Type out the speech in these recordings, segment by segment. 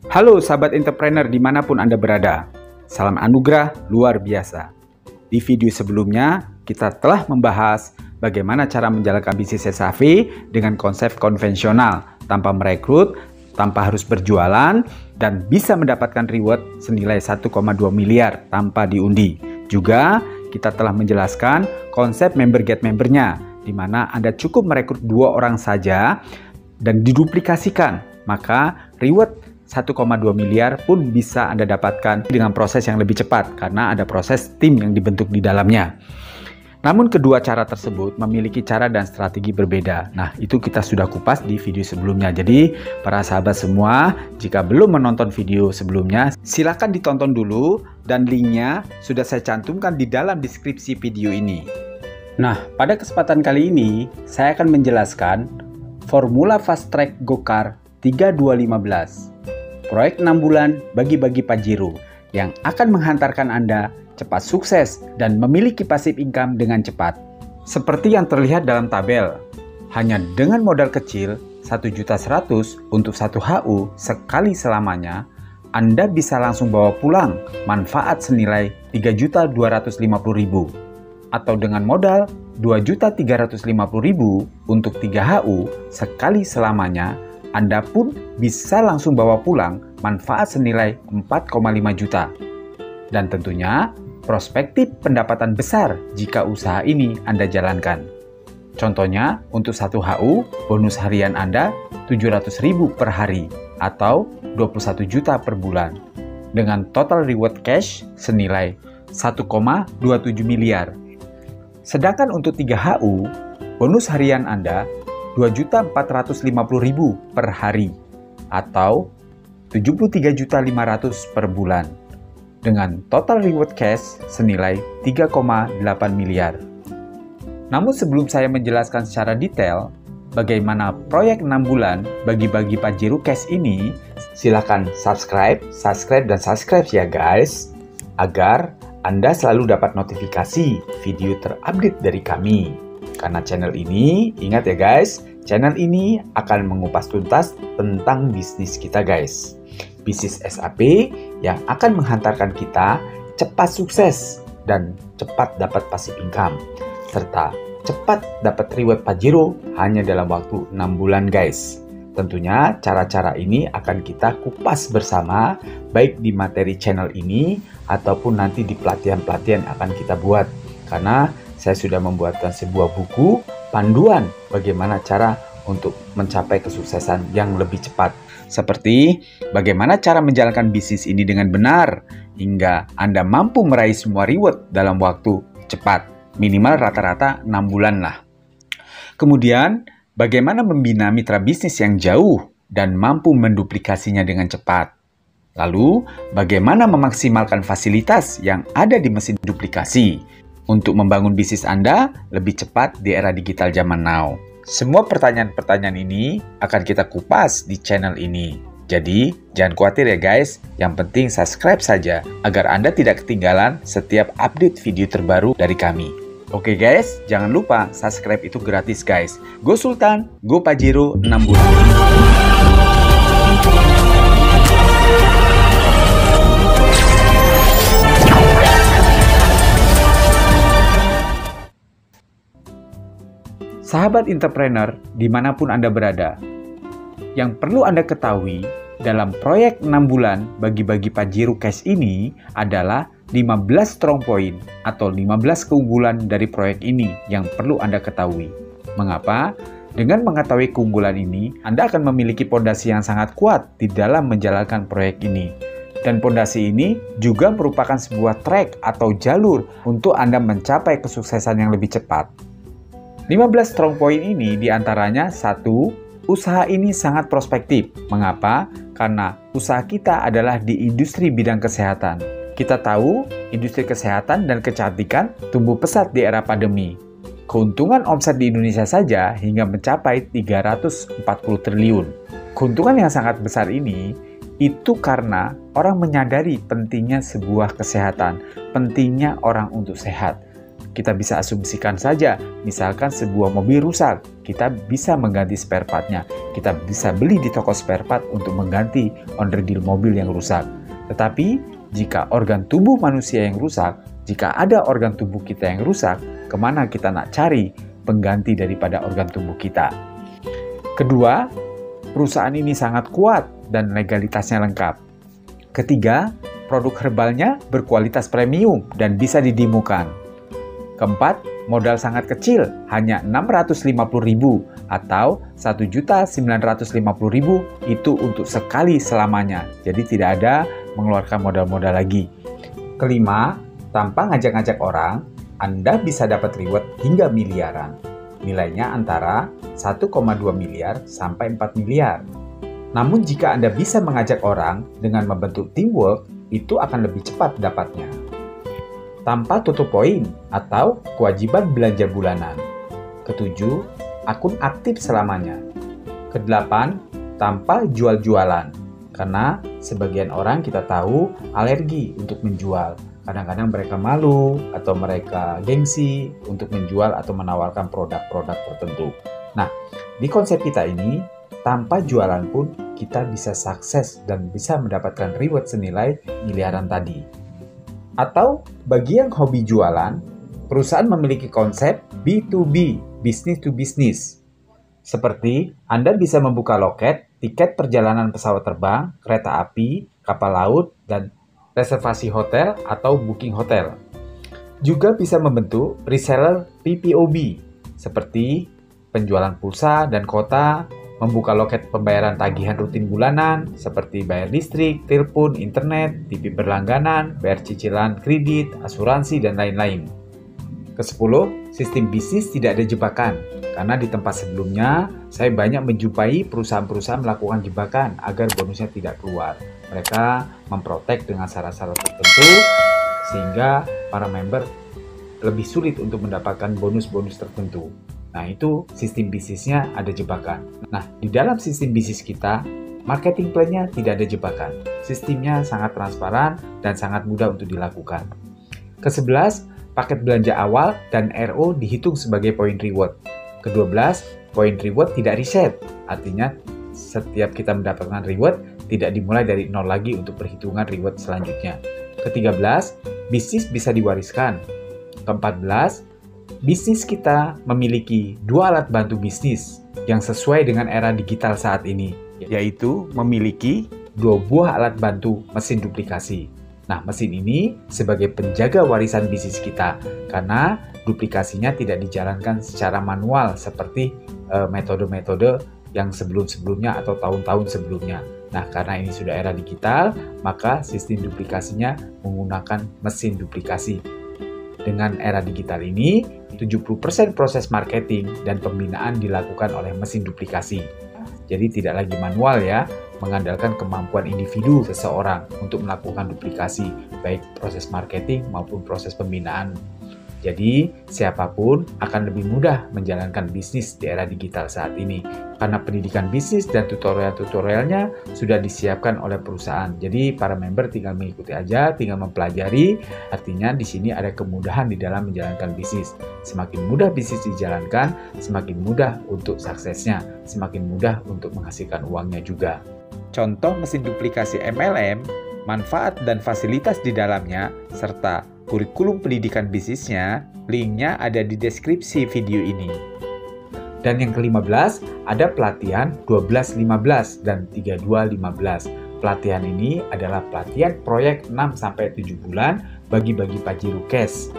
Halo sahabat entrepreneur dimanapun Anda berada. Salam anugerah luar biasa. Di video sebelumnya, kita telah membahas bagaimana cara menjalankan bisnis SAV dengan konsep konvensional, tanpa merekrut, tanpa harus berjualan, dan bisa mendapatkan reward senilai 1,2 miliar tanpa diundi. Juga, kita telah menjelaskan konsep member get membernya, di mana Anda cukup merekrut 2 orang saja dan diduplikasikan, maka reward 1,2 miliar pun bisa Anda dapatkan dengan proses yang lebih cepat karena ada proses tim yang dibentuk di dalamnya. Namun kedua cara tersebut memiliki cara dan strategi berbeda. Nah, itu kita sudah kupas di video sebelumnya. Jadi, para sahabat semua, jika belum menonton video sebelumnya, silakan ditonton dulu dan linknya sudah saya cantumkan di dalam deskripsi video ini. Nah, pada kesempatan kali ini, saya akan menjelaskan formula fast track Gokar 3215. Proyek 6 bulan bagi-bagi Pajero yang akan menghantarkan Anda cepat sukses dan memiliki passive income dengan cepat. Seperti yang terlihat dalam tabel, hanya dengan modal kecil 1.100.000 untuk 1 HU sekali selamanya, Anda bisa langsung bawa pulang manfaat senilai 3.250.000. Atau dengan modal 2.350.000 untuk 3 HU sekali selamanya, Anda pun bisa langsung bawa pulang manfaat senilai 4,5 juta. Dan tentunya, prospektif pendapatan besar jika usaha ini Anda jalankan. Contohnya, untuk 1 HU, bonus harian Anda 700.000 per hari atau 21 juta per bulan. Dengan total reward cash senilai 1,27 miliar. Sedangkan untuk 3 HU, bonus harian Anda 2.450.000 per hari atau 73.500.000 per bulan dengan total reward cash senilai 3,8 miliar. Namun sebelum saya menjelaskan secara detail bagaimana proyek 6 bulan bagi-bagi Pajero Cash ini, silakan subscribe dan subscribe ya guys, agar Anda selalu dapat notifikasi video terupdate dari kami. Karena channel ini, ingat ya guys, channel ini akan mengupas tuntas tentang bisnis kita guys. Bisnis SAP yang akan menghantarkan kita cepat sukses dan cepat dapat passive income. Serta cepat dapat reward Pajero hanya dalam waktu 6 bulan guys. Tentunya cara-cara ini akan kita kupas bersama baik di materi channel ini ataupun nanti di pelatihan-pelatihan yang akan kita buat. Karena saya sudah membuatkan sebuah buku panduan bagaimana cara untuk mencapai kesuksesan yang lebih cepat. Seperti bagaimana cara menjalankan bisnis ini dengan benar hingga Anda mampu meraih semua reward dalam waktu cepat. Minimal rata-rata 6 bulan lah. Kemudian, bagaimana membina mitra bisnis yang jauh dan mampu menduplikasinya dengan cepat. Lalu, bagaimana memaksimalkan fasilitas yang ada di mesin duplikasi untuk membangun bisnis Anda lebih cepat di era digital zaman now. Semua pertanyaan-pertanyaan ini akan kita kupas di channel ini. Jadi, jangan khawatir ya guys, yang penting subscribe saja agar Anda tidak ketinggalan setiap update video terbaru dari kami. Oke guys, jangan lupa subscribe itu gratis guys. Go Sultan, go Pajero 6 bulan. Sahabat entrepreneur dimanapun Anda berada, yang perlu Anda ketahui dalam proyek 6 bulan bagi-bagi Pajero Cash ini adalah 15 strong point atau 15 keunggulan dari proyek ini yang perlu Anda ketahui. Mengapa? Dengan mengetahui keunggulan ini, Anda akan memiliki pondasi yang sangat kuat di dalam menjalankan proyek ini. Dan pondasi ini juga merupakan sebuah track atau jalur untuk Anda mencapai kesuksesan yang lebih cepat. 15 strong point ini diantaranya 1. Usaha ini sangat prospektif. Mengapa? Karena usaha kita adalah di industri bidang kesehatan. Kita tahu industri kesehatan dan kecantikan tumbuh pesat di era pandemi. Keuntungan omset di Indonesia saja hingga mencapai 340 triliun. Keuntungan yang sangat besar ini itu karena orang menyadari pentingnya sebuah kesehatan, pentingnya orang untuk sehat. Kita bisa asumsikan saja, misalkan sebuah mobil rusak, kita bisa mengganti spare part-nya. Kita bisa beli di toko spare part untuk mengganti onderdil mobil yang rusak. Tetapi, jika organ tubuh manusia yang rusak, jika ada organ tubuh kita yang rusak, kemana kita nak cari pengganti daripada organ tubuh kita? Kedua, perusahaan ini sangat kuat dan legalitasnya lengkap. Ketiga, produk herbalnya berkualitas premium dan bisa didemokan. Keempat, modal sangat kecil, hanya 650.000 atau 1.950.000 itu untuk sekali selamanya. Jadi tidak ada mengeluarkan modal-modal lagi. Kelima, tanpa ngajak-ngajak orang, Anda bisa dapat reward hingga miliaran. Nilainya antara 1,2 miliar sampai 4 miliar. Namun jika Anda bisa mengajak orang dengan membentuk teamwork, itu akan lebih cepat dapatnya. Tanpa tutup poin atau kewajiban belanja bulanan. Ketujuh, akun aktif selamanya. Kedelapan, tanpa jual-jualan. Karena sebagian orang kita tahu alergi untuk menjual. Kadang-kadang mereka malu atau mereka gengsi untuk menjual atau menawarkan produk-produk tertentu. Nah, di konsep kita ini, tanpa jualan pun kita bisa sukses dan bisa mendapatkan reward senilai miliaran tadi. Atau bagi yang hobi jualan, perusahaan memiliki konsep B2B, business to business. Seperti Anda bisa membuka loket, tiket perjalanan pesawat terbang, kereta api, kapal laut, dan reservasi hotel atau booking hotel. Juga bisa membentuk reseller PPOB, seperti penjualan pulsa dan kota, membuka loket pembayaran tagihan rutin bulanan seperti bayar listrik, telepon, internet, TV berlangganan, bayar cicilan kredit, asuransi, dan lain-lain. Ke-10, sistem bisnis tidak ada jebakan. Karena di tempat sebelumnya, saya banyak menjumpai perusahaan-perusahaan melakukan jebakan agar bonusnya tidak keluar. Mereka memprotek dengan syarat-syarat tertentu sehingga para member lebih sulit untuk mendapatkan bonus-bonus tertentu. Nah, itu sistem bisnisnya ada jebakan. Nah, di dalam sistem bisnis kita, marketing plan-nya tidak ada jebakan. Sistemnya sangat transparan dan sangat mudah untuk dilakukan. Ke-11, paket belanja awal dan RO dihitung sebagai poin reward. Ke-12, poin reward tidak reset. Artinya, setiap kita mendapatkan reward, tidak dimulai dari nol lagi untuk perhitungan reward selanjutnya. Ke-13, bisnis bisa diwariskan. Ke-14, bisnis kita memiliki dua alat bantu bisnis yang sesuai dengan era digital saat ini, yaitu memiliki dua buah alat bantu mesin duplikasi. Nah, mesin ini sebagai penjaga warisan bisnis kita, karena duplikasinya tidak dijalankan secara manual seperti metode-metode yang sebelum-sebelumnya atau tahun-tahun sebelumnya. Nah, karena ini sudah era digital, maka sistem duplikasinya menggunakan mesin duplikasi. Dengan era digital ini, 70% proses marketing dan pembinaan dilakukan oleh mesin duplikasi. Jadi tidak lagi manual ya, mengandalkan kemampuan individu seseorang untuk melakukan duplikasi, baik proses marketing maupun proses pembinaan. Jadi, siapapun akan lebih mudah menjalankan bisnis di era digital saat ini. Karena pendidikan bisnis dan tutorial-tutorialnya sudah disiapkan oleh perusahaan. Jadi, para member tinggal mengikuti aja, tinggal mempelajari. Artinya, di sini ada kemudahan di dalam menjalankan bisnis. Semakin mudah bisnis dijalankan, semakin mudah untuk suksesnya. Semakin mudah untuk menghasilkan uangnya juga. Contoh mesin duplikasi MLM, manfaat dan fasilitas di dalamnya, serta kurikulum pendidikan bisnisnya, linknya ada di deskripsi video ini. Dan yang ke-15, ada pelatihan 12-15 dan 32-15. Pelatihan ini adalah pelatihan proyek 6-7 bulan bagi-bagi Pajero Cash.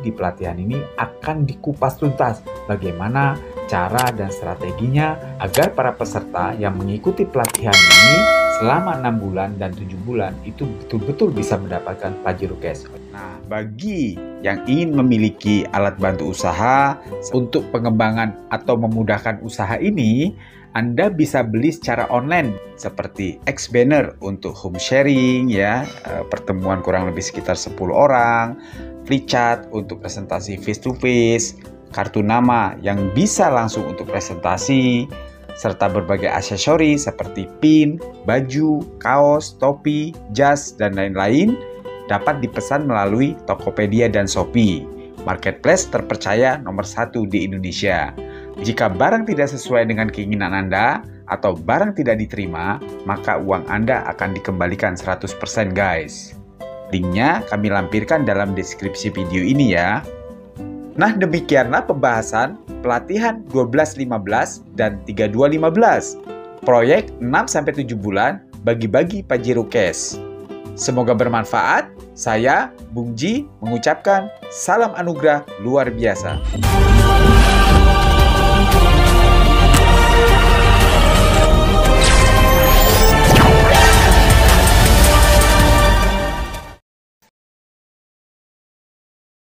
Di pelatihan ini akan dikupas tuntas bagaimana cara dan strateginya agar para peserta yang mengikuti pelatihan ini selama 6 bulan dan 7 bulan itu betul-betul bisa mendapatkan Pajero Cash. Nah, bagi yang ingin memiliki alat bantu usaha untuk pengembangan atau memudahkan usaha ini, Anda bisa beli secara online seperti X-Banner untuk home sharing ya, pertemuan kurang lebih sekitar 10 orang, Flipchart untuk presentasi face to face, kartu nama yang bisa langsung untuk presentasi, serta berbagai aksesoris seperti pin, baju, kaos, topi, jas, dan lain-lain dapat dipesan melalui Tokopedia dan Shopee. marketplace terpercaya nomor 1 di Indonesia. Jika barang tidak sesuai dengan keinginan Anda atau barang tidak diterima, maka uang Anda akan dikembalikan 100% guys. Linknya kami lampirkan dalam deskripsi video ini ya. Nah, demikianlah pembahasan pelatihan 12-15 dan 32-15. Proyek 6-7 bulan bagi-bagi Pajero Cash. Semoga bermanfaat. Saya, Bung Ji, mengucapkan salam anugerah luar biasa.